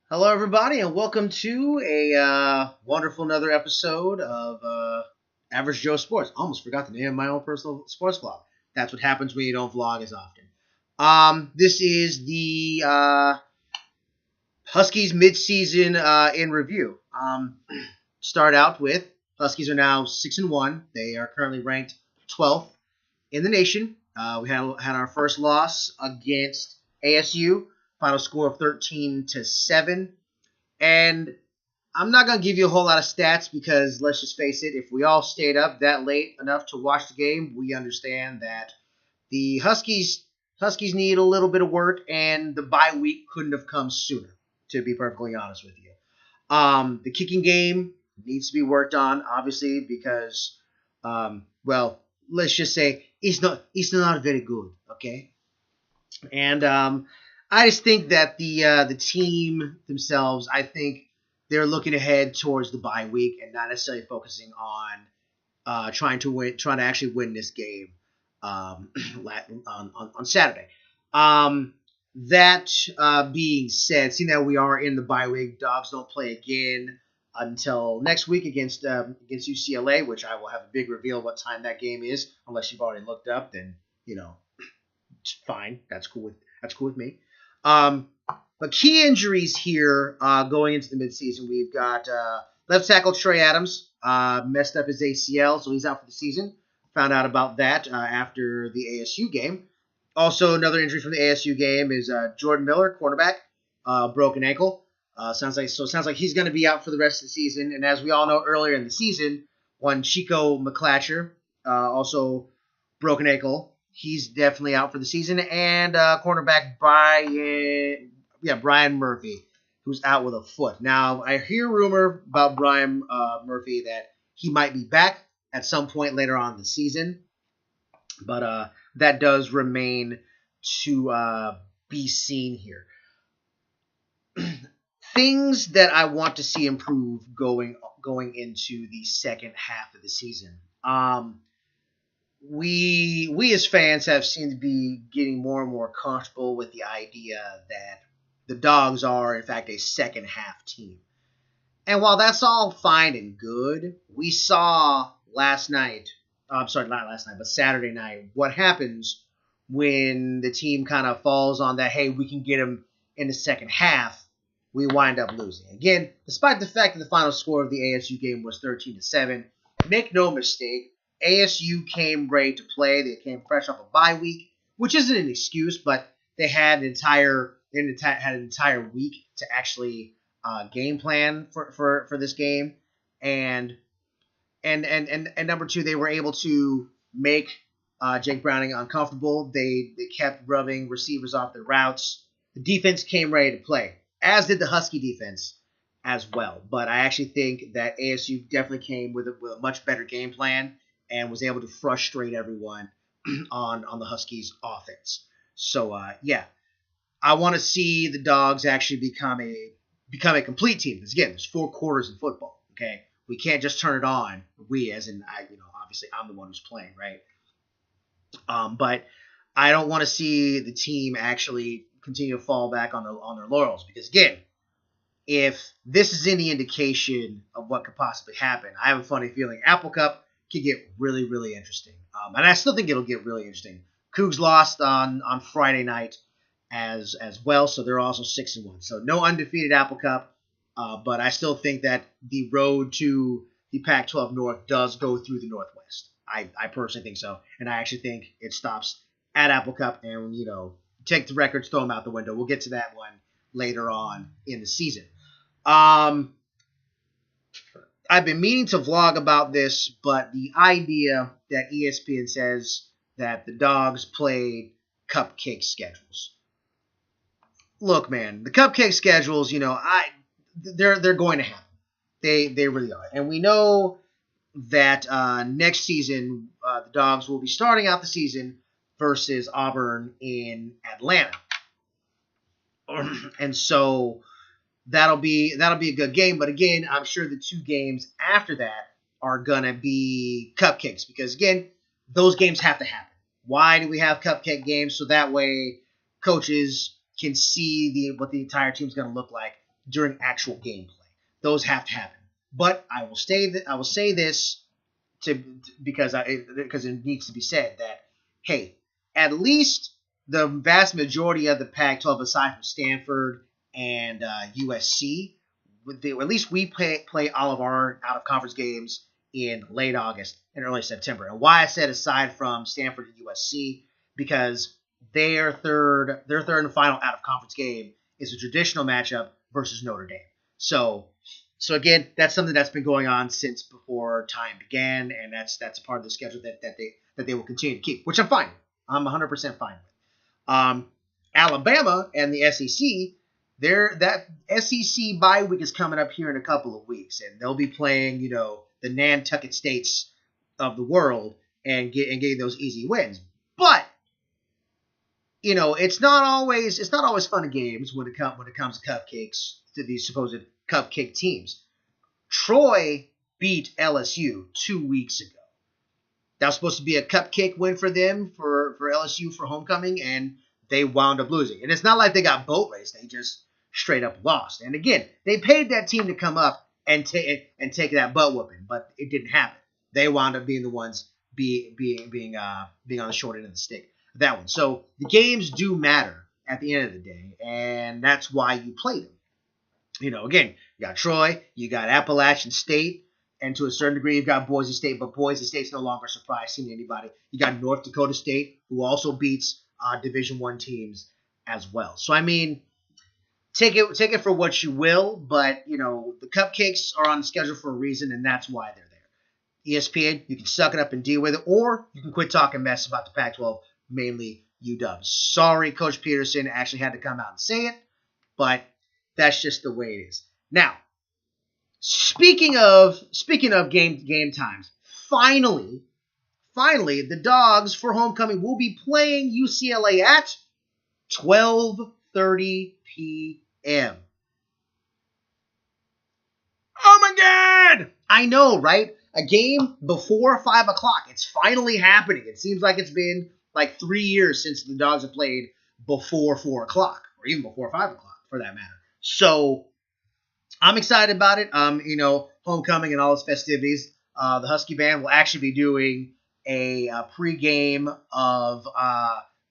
Hello, everybody, and welcome to a wonderful another episode of Average Joe Sports. Almost forgot the name of my own personal sports blog. That's what happens when you don't vlog as often. This is the Huskies midseason in review. Start out with Huskies are now 6-1. They are currently ranked 12th in the nation. We had our first loss against ASU. Final score of 13-7. And I'm not going to give you a whole lot of stats because let's just face it, if we all stayed up that late enough to watch the game, we understand that the Huskies need a little bit of work, and the bye week couldn't have come sooner, to be perfectly honest with you. The kicking game needs to be worked on, obviously, because, let's just say it's not very good, okay? And I just think that the team themselves, I think they're looking ahead towards the bye week and not necessarily focusing on trying to actually win this game on Saturday. That being said, seeing that we are in the bye week, Dogs don't play again until next week against UCLA, which I will have a big reveal what time that game is. Unless you've already looked up, then fine. That's cool with me. But key injuries here going into the midseason, we've got left tackle Trey Adams messed up his ACL, so he's out for the season. Found out about that after the ASU game. Also, another injury from the ASU game is Jordan Miller, cornerback, broken ankle. Sounds like he's going to be out for the rest of the season. And as we all know, earlier in the season, one Chico McClatcher, also broken ankle. He's definitely out for the season. And cornerback Brian Murphy, who's out with a foot. Now, I hear rumor about Brian Murphy that he might be back at some point later on in the season. But that does remain to be seen here. Things that I want to see improve going into the second half of the season. We as fans have seemed to be getting more and more comfortable with the idea that the Dogs are, in fact, a second half team. And while that's all fine and good, we saw last night, not last night, but Saturday night, what happens when the team kind of falls on that, hey, we can get them in the second half, we wind up losing. Again, despite the fact that the final score of the ASU game was 13-7, make no mistake, ASU came ready to play. They came fresh off a bye week, which isn't an excuse, but they had an entire week to actually game plan for this game, and number two, they were able to make Jake Browning uncomfortable. They kept rubbing receivers off their routes. The defense came ready to play, as did the Husky defense as well. But I actually think that ASU definitely came with a much better game plan and was able to frustrate everyone on the Huskies' offense. So I want to see the Dogs actually become a complete team. Because again, there's 4 quarters in football. Okay, we can't just turn it on. We, as in obviously I'm the one who's playing, right? But I don't want to see the team actually continue to fall back on their laurels, because again, if this is any indication of what could possibly happen, I have a funny feeling Apple Cup could get really, really interesting. And I still think it'll get really interesting. Cougs lost on Friday night as well, so they're also 6-1. So no undefeated Apple Cup, but I still think that the road to the Pac-12 North does go through the Northwest. I personally think so, and I actually think it stops at Apple Cup, and take the records, throw them out the window. We'll get to that one later on in the season. I've been meaning to vlog about this, but the idea that ESPN says that the Dogs played cupcake schedules. Look, man, the cupcake schedules, they're going to happen. They really are. And we know that next season, the Dogs will be starting out the season versus Auburn in Atlanta. And so that'll be a good game. But again, I'm sure the 2 games after that are gonna be cupcakes, because again, those games have to happen. Why do we have cupcake games? So that way coaches can see what the entire team's gonna look like during actual gameplay. Those have to happen. But I will say this because it needs to be said that, hey, at least the vast majority of the Pac-12, aside from Stanford and USC, at least we play all of our out of conference games in late August and early September. And why I said aside from Stanford and USC, because their third and final out of conference game is a traditional matchup versus Notre Dame. So again, that's something that's been going on since before time began, and that's a part of the schedule that they will continue to keep, which I'm fine. I'm 100% fine with. Alabama and the SEC, that SEC bye week is coming up here in a couple of weeks, and they'll be playing, the Nantucket States of the world and getting those easy wins. But it's not always fun and games when it comes to cupcakes to these supposed cupcake teams. Troy beat LSU 2 weeks ago. That was supposed to be a cupcake win for them, for LSU for homecoming, and they wound up losing. And it's not like they got boat raced. They just straight up lost. And again, they paid that team to come up and take that butt whooping, but it didn't happen. They wound up being the ones being on the short end of the stick. That one. So the games do matter at the end of the day, and that's why you play them. Again, you got Troy, you got Appalachian State, and to a certain degree, you've got Boise State, but Boise State's no longer surprising to anybody. You got North Dakota State, who also beats Division I teams as well. So, take it for what you will, but, the cupcakes are on the schedule for a reason, and that's why they're there. ESPN, you can suck it up and deal with it, or you can quit talking mess about the Pac-12, mainly UW. Sorry, Coach Peterson actually had to come out and say it, but that's just the way it is. Now, speaking of game times, finally, the Dogs for homecoming will be playing UCLA at 12:30 p.m. Oh my God! I know, right? A game before 5 o'clock. It's finally happening. It seems like it's been like 3 years since the Dogs have played before 4 o'clock, or even before 5 o'clock, for that matter. So I'm excited about it. Homecoming and all its festivities. The Husky Band will actually be doing a pregame of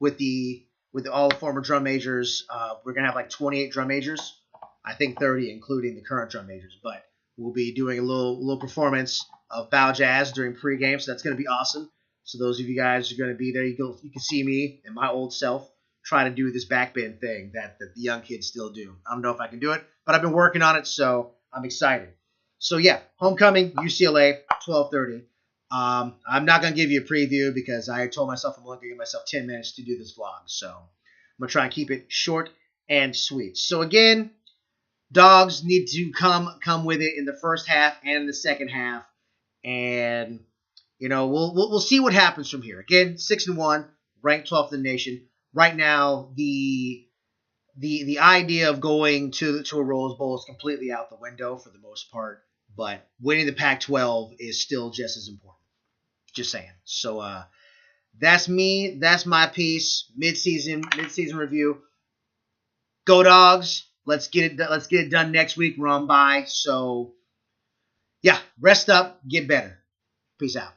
with all the former drum majors. We're gonna have like 28 drum majors. I think 30, including the current drum majors. But we'll be doing a little performance of bow jazz during pregame, so that's gonna be awesome. So those of you guys who are gonna be there, you can see me and my old self try to do this backbend thing that the young kids still do. I don't know if I can do it, but I've been working on it, so I'm excited. So yeah, homecoming, UCLA, 12:30. I'm not going to give you a preview because I told myself I'm only going to give myself 10 minutes to do this vlog. So I'm going to try and keep it short and sweet. So again, Dogs need to come with it in the first half and in the second half. And, we'll see what happens from here. Again, 6-1, ranked 12th in the nation. Right now, the idea of going to a Rose Bowl is completely out the window for the most part, but winning the Pac-12 is still just as important. Just saying. So that's me. That's my piece. Mid-season review. Go Dogs! Let's get it done next week. We're on bye. So yeah, rest up, get better. Peace out.